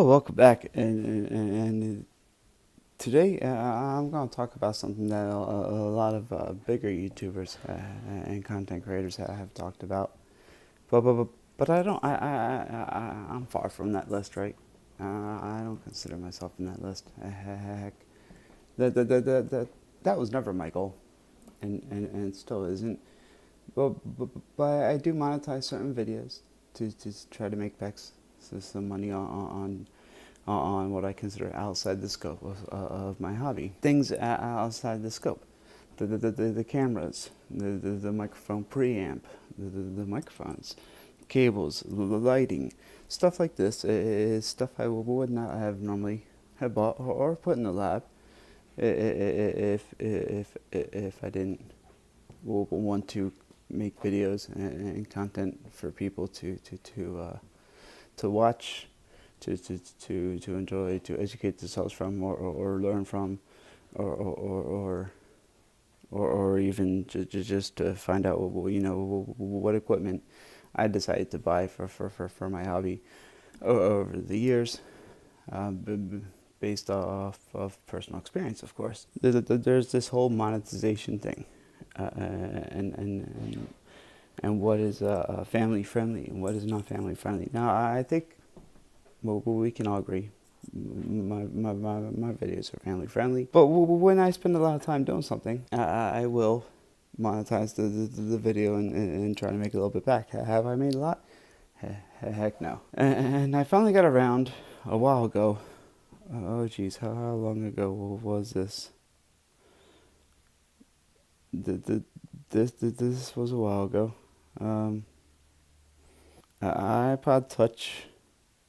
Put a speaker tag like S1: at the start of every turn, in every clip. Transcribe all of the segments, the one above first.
S1: Well, welcome back, and today I'm going to talk about something that a lot of bigger YouTubers and content creators have talked about. But I don't. I'm far from that list, right? I don't consider myself in that list. Heck, that was never my goal, and it still isn't. But I do monetize certain videos to try to make back some money on what I consider outside the scope of my hobby. Things outside the scope. The cameras, the microphone preamp, the microphones, cables, the lighting, stuff like this is stuff I would not have normally have bought or put in the lab if I didn't want to make videos and content for people to watch, to enjoy, to educate themselves from, or learn from, or even just to find out what equipment I decided to buy for my hobby over the years, based off of personal experience, of course. There's this whole monetization thing, and what is family friendly and what is not family friendly. Now, I think we can all agree my videos are family friendly. But when I spend a lot of time doing something, I will monetize the video and try to make a little bit back. Have I made a lot? Heck no. And I finally got around a while ago. Oh geez, how long ago was this? This was a while ago. iPod Touch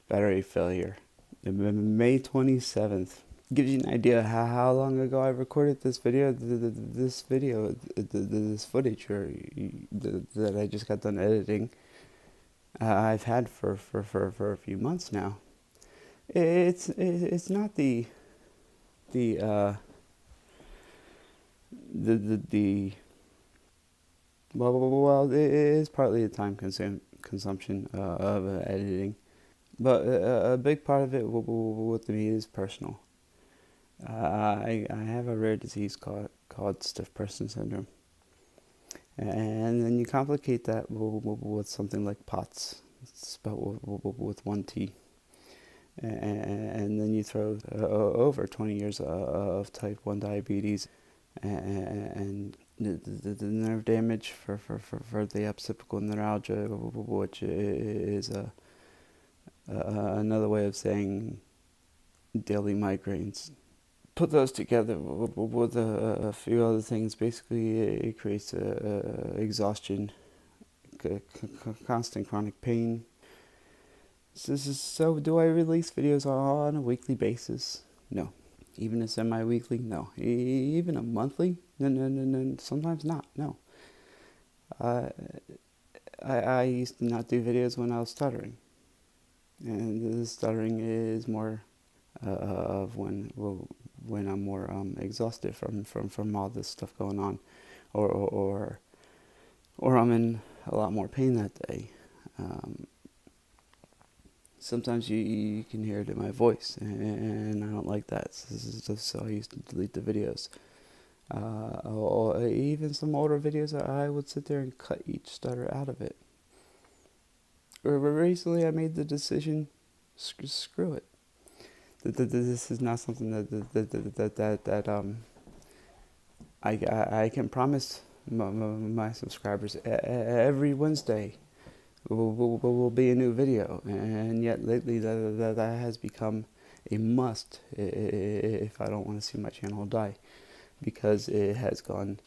S1: battery failure. May 27th. Gives you an idea how long ago I recorded this video. This footage that I just got done editing, I've had for a few months now. It's not the well, it is partly the time consumption of editing. But a big part of it with me is personal. I have a rare disease called stiff person syndrome. And then you complicate that with something like POTS. It's spelled with one T. And then you throw over 20 years of type 1 diabetes and the nerve damage for the occipital neuralgia, which is another way of saying daily migraines. Put those together with a few other things. Basically, it creates exhaustion, constant chronic pain. So do I release videos on a weekly basis? No. Even a semi-weekly? No. Even a monthly? No. Sometimes not. No. I used to not do videos when I was stuttering. And the stuttering is more of when I'm more exhausted from all this stuff going on, or I'm in a lot more pain that day. Sometimes you can hear it in my voice, and I don't like that. So I used to delete the videos. Or even some older videos, I would sit there and cut each stutter out of it. Recently, I made the decision, screw it. This is not something that I can promise my subscribers every Wednesday will be a new video, and yet lately that has become a must if I don't want to see my channel die, because it has gone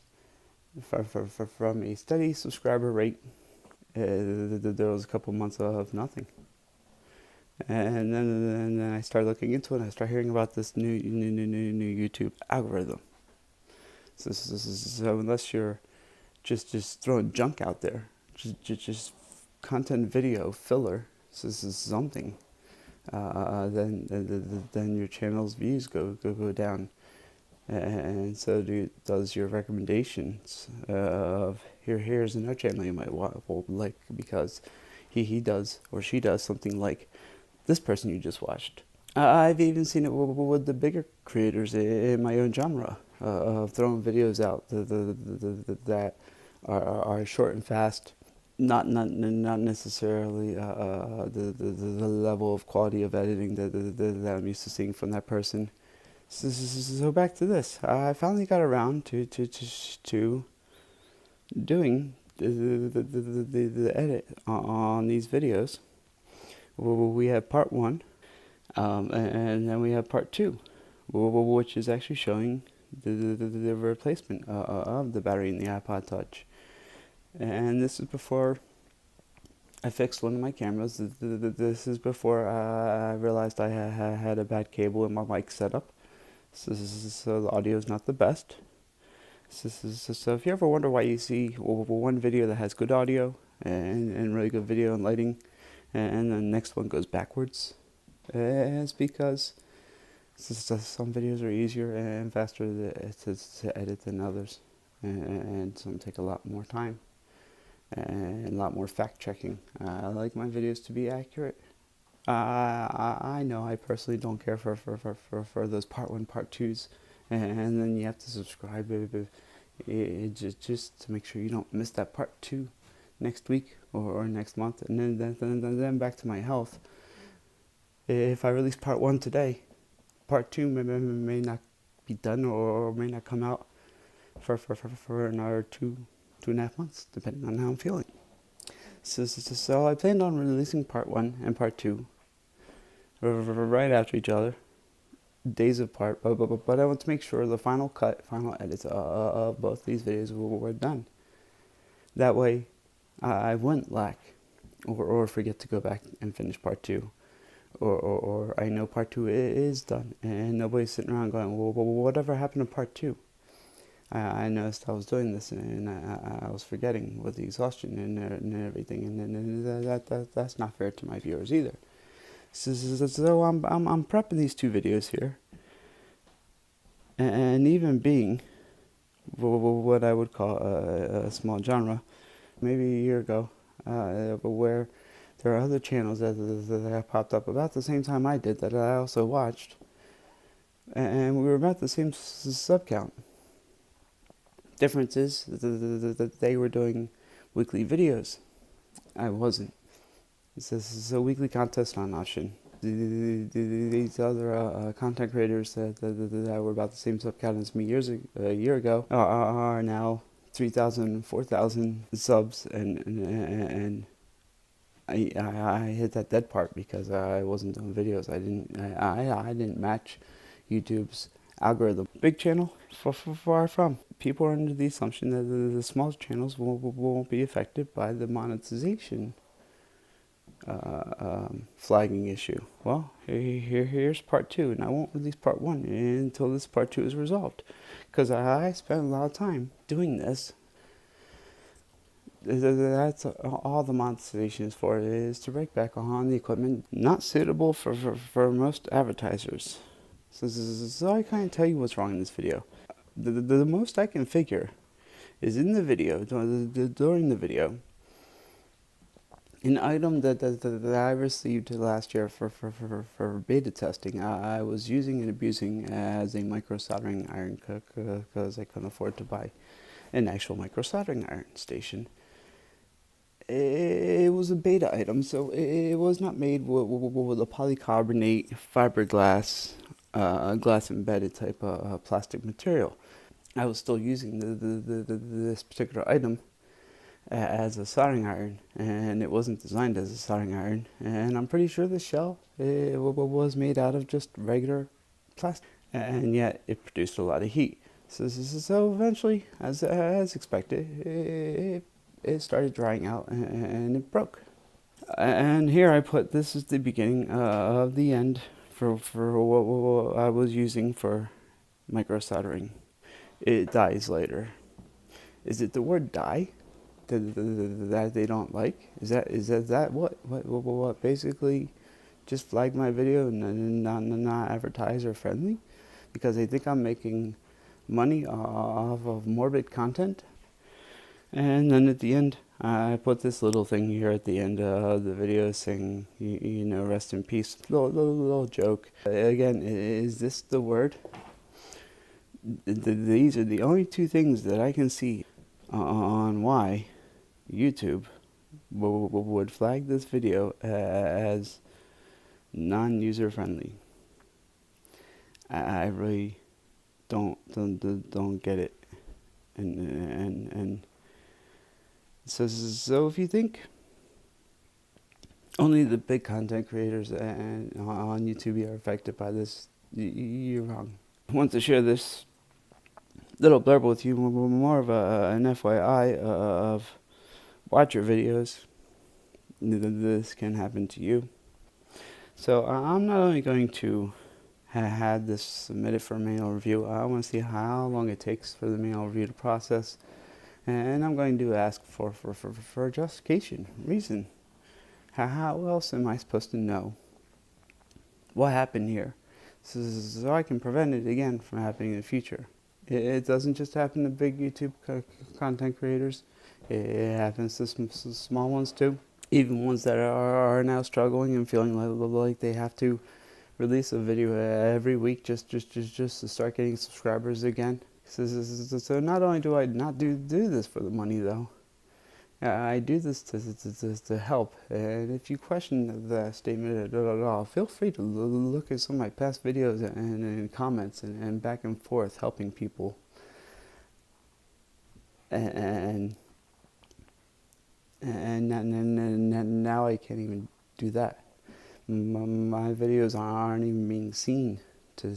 S1: from a steady subscriber rate. There was a couple months of nothing, and then I started looking into it, and I started hearing about this new YouTube algorithm. So unless you're just throwing junk out there, just content video filler, this is something, then your channel's views go down, and so does your recommendations of here's another channel you might like, because he does or she does something like this person you just watched, I've even seen it with the bigger creators in my own genre, of throwing videos out that are short and fast, not necessarily the level of quality of editing that I'm used to seeing from that person. So back to this, I finally got around to doing the edit on these videos. We have part one. And then we have part two, which is actually showing the replacement of the battery in the iPod Touch. And this is before I fixed one of my cameras. This is before I realized I had a bad cable in my mic setup. So the audio is not the best. So if you ever wonder why you see one video that has good audio and really good video and lighting, and the next one goes backwards, it's because some videos are easier and faster to edit than others, and some take a lot more time and a lot more fact checking. I like my videos to be accurate. I know I personally don't care for those part one, part twos, and then you have to subscribe just to make sure you don't miss that part two next week or next month, and then back to my health. If I release part one today, part two may not be done or may not come out for another 2.5 months, depending on how I'm feeling. So I planned on releasing part one and part two right after each other, days apart, but I want to make sure the final edits of both these videos were done. That way, I wouldn't lack or forget to go back and finish part two. Or I know part two is done, and nobody's sitting around going, well, whatever happened to part two? I noticed I was doing this, and I was forgetting with the exhaustion and everything, and that's not fair to my viewers either. So I'm prepping these two videos here, and even being what I would call a small genre, maybe a year ago, where there are other channels that popped up about the same time I did that I also watched, and we were about the same sub count. Difference is that they were doing weekly videos. I wasn't. It's a weekly contest on option. These other content creators that were about the same sub count as me a year ago are now 3,000, 4,000 subs, and I hit that dead part because I wasn't doing videos. I didn't match YouTube's algorithm. Big channel, far from. People are under the assumption that the small channels won't be affected by the monetization flagging issue. Well, here's part two, and I won't release part one until this part two is resolved, because I spent a lot of time doing this. That's all the monetization is for, is to break back on the equipment not suitable for most advertisers. So I can't tell you what's wrong in this video. The most I can figure is in the video, during the video, an item that I received last year for beta testing, I was using and abusing as a micro soldering iron because I couldn't afford to buy an actual micro soldering iron station. It was a beta item, so it was not made with a polycarbonate fiberglass glass embedded type of plastic material. I was still using this particular item as a soldering iron, and it wasn't designed as a soldering iron, and I'm pretty sure the shell was made out of just regular plastic, and yet it produced a lot of heat. So eventually, as expected, it started drying out and it broke. And here I put, this is the beginning of the end for what I was using for micro soldering. It dies later. Is it the word die that they don't like? Is that what basically just flagged my video and not advertiser friendly? Because they think I'm making money off of morbid content? And then at the end, I put this little thing here at the end of the video saying, rest in peace. Little joke. Again, is this the word? These are the only two things that I can see on why YouTube would flag this video as non-user friendly. I really don't get it, and so if you think only the big content creators and on YouTube are affected by this, you're wrong. I want to share this little blurb with you, more of an FYI of watch your videos. This can happen to you. So I'm not only going to have this submitted for manual review, I want to see how long it takes for the manual review to process. And I'm going to ask for justification, reason. How else am I supposed to know what happened here, so I can prevent it again from happening in the future? It doesn't just happen to big YouTube content creators. It happens to small ones too. Even ones that are now struggling and feeling like they have to release a video every week just to start getting subscribers again. So not only do I not do this for the money though, I do this to help. And if you question the statement at all, feel free to look at some of my past videos and comments and back and forth helping people. And now I can't even do that. My videos aren't even being seen to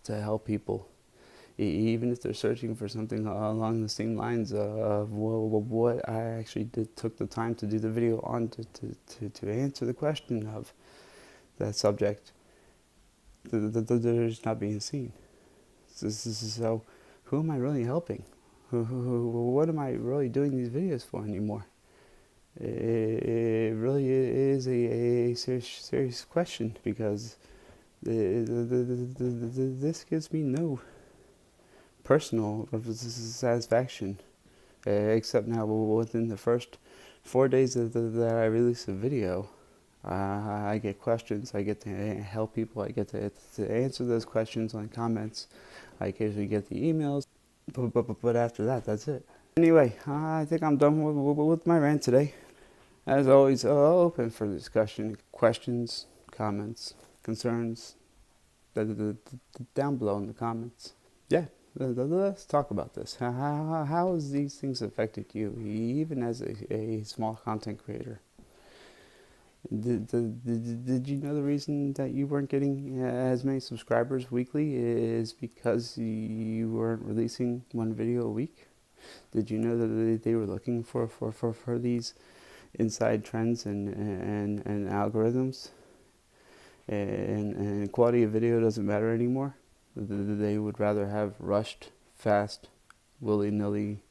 S1: help people. Even if they're searching for something along the same lines of what I actually took the time to do the video on to answer the question of that subject, they're just not being seen. So who am I really helping? What am I really doing these videos for anymore? It really is a serious question, because this gives me no personal satisfaction, except now within the first 4 days that I release a video, I get questions, I get to help people, I get to answer those questions on comments, I occasionally get the emails, but after that, that's it. Anyway, I think I'm done with my rant today. As always, open for discussion, questions, comments, concerns, down below in the comments. Yeah. Let's talk about this. How has these things affected you, even as a small content creator? Did you know the reason that you weren't getting as many subscribers weekly is because you weren't releasing one video a week? Did you know that they were looking for these inside trends and algorithms? And quality of video doesn't matter anymore? They would rather have rushed, fast, willy-nilly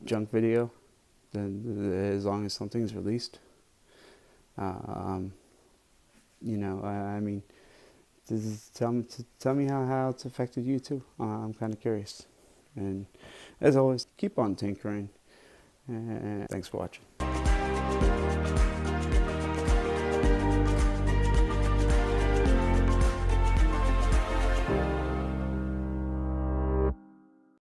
S1: junk video than as long as something's released. I mean, tell me how it's affected you too. I'm kind of curious. And as always, keep on tinkering. And thanks for watching.